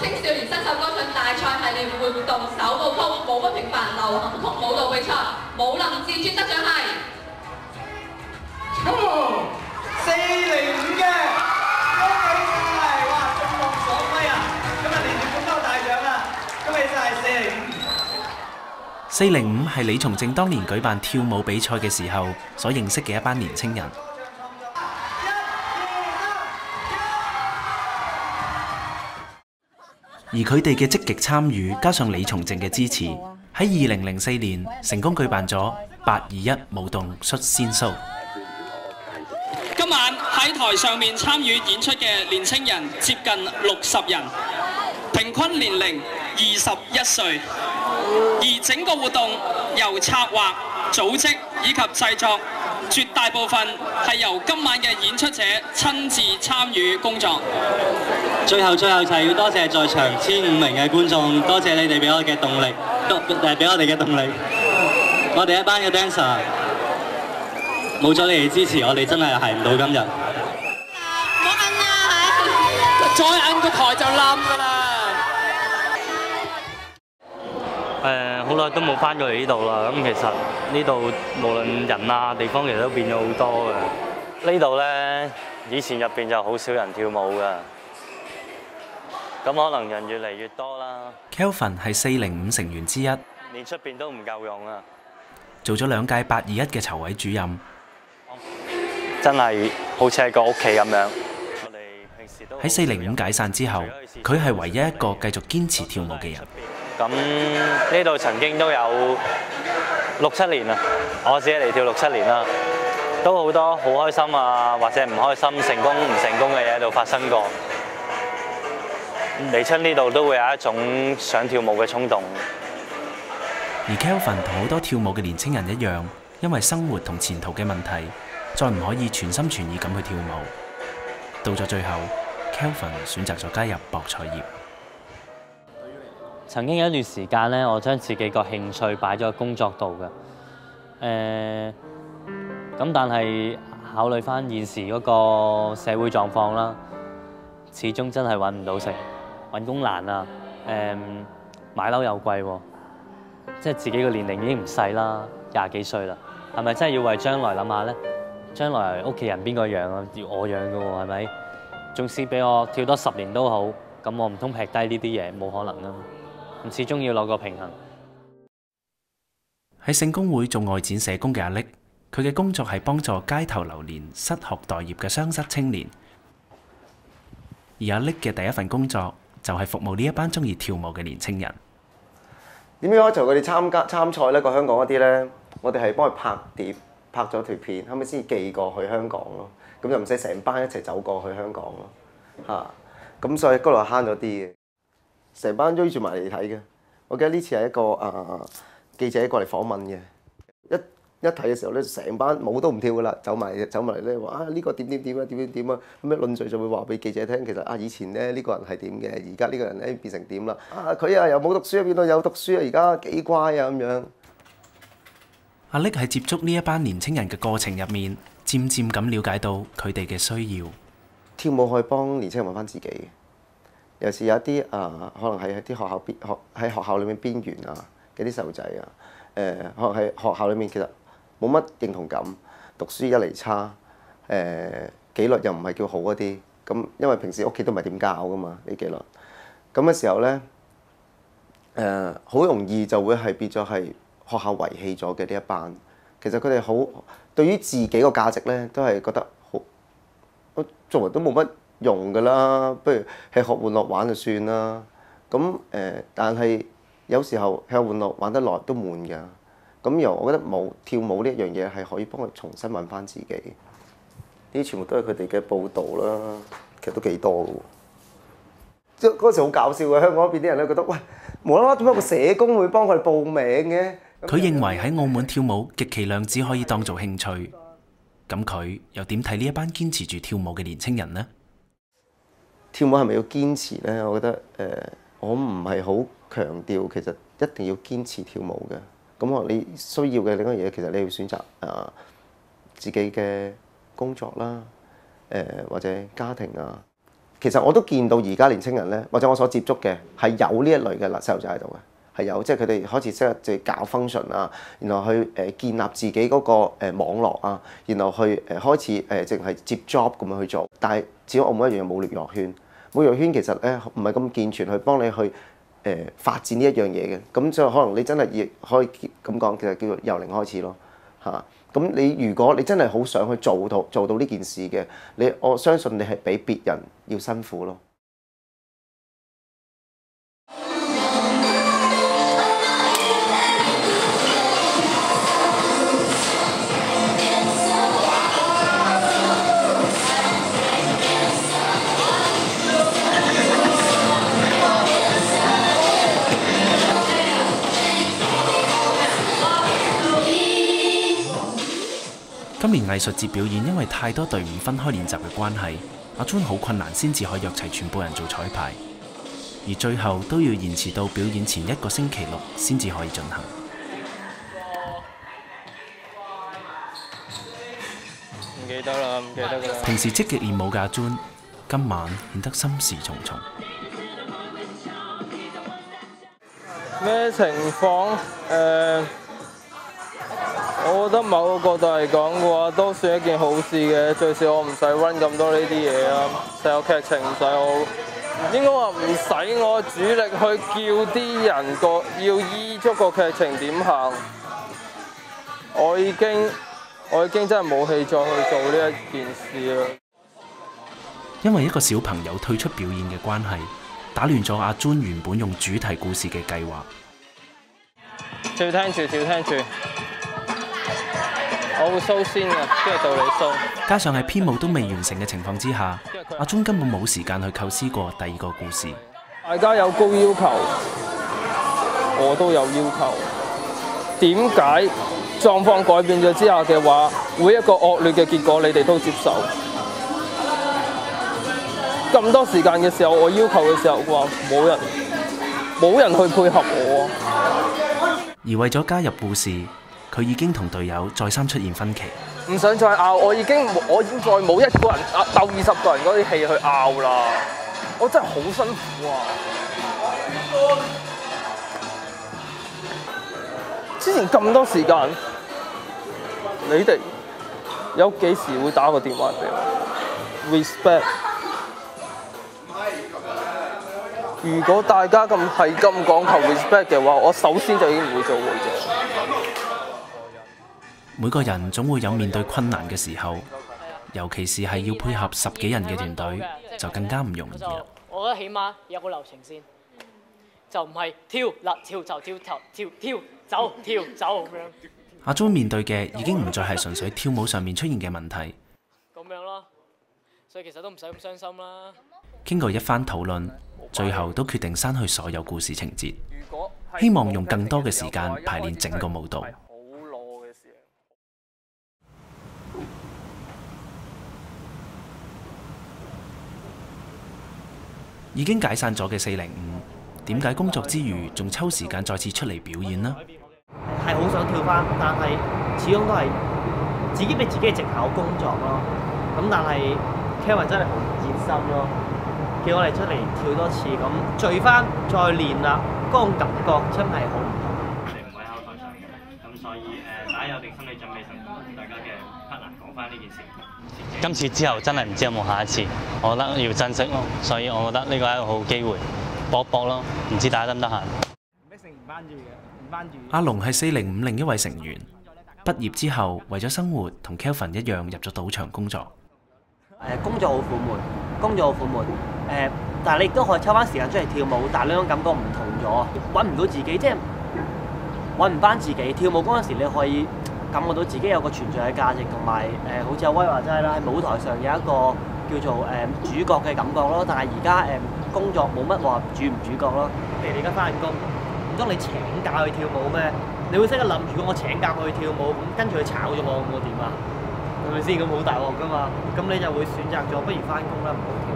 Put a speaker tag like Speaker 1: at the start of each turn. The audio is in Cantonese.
Speaker 1: 青少年新秀歌唱大賽系列活動首部曲《舞不平凡》流行曲舞蹈比賽，武林至尊得獎係
Speaker 2: 405嘅，恭喜晒！哇，眾望所歸啊！今日連續咁多大獎啊！恭喜晒405。
Speaker 3: 405係李松正當年舉辦跳舞比賽嘅時候所認識嘅一班年青人。而佢哋嘅積極參與，加上李松正嘅支持，喺2004年成功舉辦咗821舞動率先 show。
Speaker 4: 今晚喺台上面參與演出嘅年青人接近60人，平均年齡21歲，而整個活動由策劃、組織以及製作，絕大部分係由今晚嘅演出者親自參與工作。
Speaker 5: 最後就係要多謝在場1500名嘅觀眾，多謝你哋俾我嘅動力，俾我哋嘅動力。我哋一班嘅 dancer， 冇咗你哋支持，我哋真係行唔到今日。
Speaker 1: 冇摁啊，係！
Speaker 4: 再摁個台就冧㗎啦！
Speaker 6: 好耐都冇翻過嚟呢度啦，咁其實呢度無論人啊地方其實都變咗好多嘅。呢度咧以前入邊就好少人跳舞㗎，咁可能人越嚟越多啦。
Speaker 3: Kelvin 係405成員之一，
Speaker 6: 連出邊都唔夠用啊！
Speaker 3: 做咗2屆821嘅籌委主任，
Speaker 6: 真係好似係個屋企咁樣。我哋平時都
Speaker 3: 喺405解散之後，佢係唯一一個繼續堅持跳舞嘅人。
Speaker 6: 咁呢度曾經都有6、7年啦，我自己嚟跳6、7年啦，都好多好開心啊，或者唔開心、成功唔成功嘅嘢喺度發生過。嚟親呢度都會有一種想跳舞嘅衝動。
Speaker 3: 而 Kelvin 同好多跳舞嘅年青人一樣，因為生活同前途嘅問題，再唔可以全心全意咁去跳舞。到咗最後 ，Kelvin 選擇咗加入博彩業。
Speaker 5: 曾經有一段時間咧，我將自己個興趣擺咗喺工作度嘅。咁但係考慮翻現時嗰個社會狀況啦，始終真係揾唔到食，揾工難啊。買樓又貴喎，即係自己個年齡已經唔細啦，20幾歲啦，係咪真係要為將來諗下咧？將來屋企人邊個養啊？要我養嘅喎，係咪？縱使俾我跳多10年都好，咁我唔通劈低呢啲嘢？冇可能啊！始終要攞個平衡。
Speaker 3: 喺聖公會做外展社工嘅阿力，佢嘅工作係幫助街頭流連失學待業嘅雙失青年。而阿力嘅第一份工作就係服務呢一班中意跳舞嘅年青人。
Speaker 7: 點樣開頭佢哋參賽咧？個香港嗰啲咧，我哋係幫佢拍碟，拍咗條片，後尾先寄過去香港咯。咁就唔使成班一齊走過去香港咯。咁所以嗰度慳咗啲嘅。成班追住埋嚟睇嘅，我記得呢次係一個記者過嚟訪問嘅，一睇嘅時候咧，成班舞都唔跳噶啦，走埋嚟咧話呢個點啊，咁樣論述就會話俾記者聽，其實以前咧呢個人係點嘅，而家呢個人咧變成點啦，佢又冇讀書變到有讀書啊，而家幾乖啊咁樣。
Speaker 3: 阿力喺接觸呢一班年青人嘅過程入面，漸漸咁了解到佢哋嘅需要。
Speaker 7: 跳舞可以幫年青人揾翻自己。有時有一啲可能係喺啲喺學校裏面邊緣嘅啲細路仔可能喺學校裏面其實冇乜認同感，讀書一嚟差，紀律又唔係叫好嗰啲，咁因為平時屋企都唔係點教噶嘛啲紀律，咁嘅時候咧好容易就會係變咗係學校遺棄咗嘅呢一班。其實佢哋好對於自己個價值咧都係覺得好，我做人都冇乜用㗎啦，不如吃喝玩樂玩就算啦。咁但係有時候吃喝玩樂玩得耐都悶㗎。咁我覺得跳舞呢一樣嘢係可以幫佢重新揾翻自己。呢啲全部都係佢哋嘅報導啦，其實都幾多㗎喎。即係嗰時好搞笑嘅，香港嗰邊啲人咧覺得喂，無啦啦點解個社工會幫佢哋報名嘅？
Speaker 3: 佢認為喺澳門跳舞極其量只可以當做興趣。咁佢又點睇呢一班堅持住跳舞嘅年青人呢？
Speaker 7: 跳舞係咪要堅持咧？我覺得我唔係好強調，其實一定要堅持跳舞嘅。咁你需要嘅另一樣嘢，其實你要選擇自己嘅工作啦，或者家庭啊。其實我都見到而家年青人咧，或者我所接觸嘅係有呢一類嘅細路仔喺度嘅，係有，即係佢哋開始識得即係搞 function 啊，然後去建立自己嗰個網絡啊，然後去開始淨係接 job 咁樣去做。但係始終澳門一樣嘢冇娛樂圈，冇娛樂圈其實咧唔係咁健全去幫你去發展呢一樣嘢嘅。咁就可能你真係要可以咁講，其實叫做由零開始咯嚇。咁你如果你真係好想去做到呢件事嘅，我相信你係比別人要辛苦咯。
Speaker 3: 今年藝術節表演因為太多隊伍分開練習嘅關係，阿 Jun 好困難先至可以約齊全部人做彩排，而最後都要延遲到表演前1個星期六先至可以進行。
Speaker 6: 唔記得啦，唔記得㗎啦。
Speaker 3: 平時積極練舞嘅阿 Jun，今晚顯得心事重重。
Speaker 8: 咩情況？我覺得某個角度嚟講嘅話，都算一件好事嘅。最少我唔使 run 咁多呢啲嘢啊，成個劇情唔使我，應該話唔使我主力去叫啲人要依足個劇情點行。我已經真係冇氣再去做呢一件事啦。
Speaker 3: 因為一個小朋友退出表演嘅關係，打亂咗阿 Jun 原本用主題故事嘅計劃。
Speaker 8: 照聽住，照聽住。我會 show 先嘅，跟住到你 show。
Speaker 3: 加上喺編舞都未完成嘅情況之下，阿 Jun 根本冇時間去構思過第二個故事。
Speaker 8: 大家有高要求，我都有要求。點解狀況改變咗之下嘅話，會一個惡劣嘅結果你哋都接受？咁多時間嘅時候，我要求嘅時候話冇人去配合我。
Speaker 3: 而為咗加入故事，佢已經同隊友再三出現分歧。
Speaker 8: 唔想再拗，我已經再冇一個人鬥20個人嗰啲氣去拗啦。我真係好辛苦啊！之前咁多時間，你哋有幾時會打個電話俾我 ？Respect。如果大家咁講求 respect 嘅話，我首先就已經唔會做會長。
Speaker 3: 每個人總會有面對困難嘅時候，尤其是係要配合10幾人嘅團隊，就更加唔容易啦。
Speaker 9: 我覺得起碼有個流程先，就唔係跳就跳走咁樣。
Speaker 3: 阿 Jun 面對嘅已經唔再係純粹跳舞上面出現嘅問題。
Speaker 9: 咁樣咯，所以其實都唔使咁傷心啦。
Speaker 3: 經過一番討論，最後都決定刪去所有故事情節，希望用更多嘅時間排練整個舞蹈。已經解散咗嘅405，點解工作之餘仲抽時間再次出嚟表演呢？
Speaker 10: 係好想跳翻，但係始終都係自己俾自己嘅藉口工作咯。咁但係 Kevin 真係好熱心咯，叫我哋出嚟跳多次，咁聚翻再練啦，嗰種感覺真係好唔同。
Speaker 6: 我哋唔會喺台上嘅，咁所以大家有定心理準備，就同大家嘅 partner 講翻呢件事。
Speaker 5: 今次之後真係唔知有冇下一次，我覺得要珍惜咯，所以我覺得呢個係一個好機會，搏一搏咯，唔知大家得唔得閒？
Speaker 3: 阿龍係405另一位成員，畢業之後為咗生活同 Kelvin 一樣入咗賭場工作。
Speaker 10: 工作好苦悶，但係你亦都可以抽翻時間出嚟跳舞，但係呢種感覺唔同咗，揾唔到自己，即係揾唔翻自己。跳舞嗰陣時你可以感覺到自己有個存在嘅價值，同埋好似阿威話齋啦，喺舞台上有一個叫做主角嘅感覺咯。但係而家工作冇乜話主唔主角咯。譬如你而家翻緊工，唔通你請假去跳舞咩？你會識得諗，如果我請假去跳舞，咁跟住佢炒咗我，咁我點啊？係咪先？咁好大鑊噶嘛。咁你就會選擇咗，不如翻工啦，唔好跳。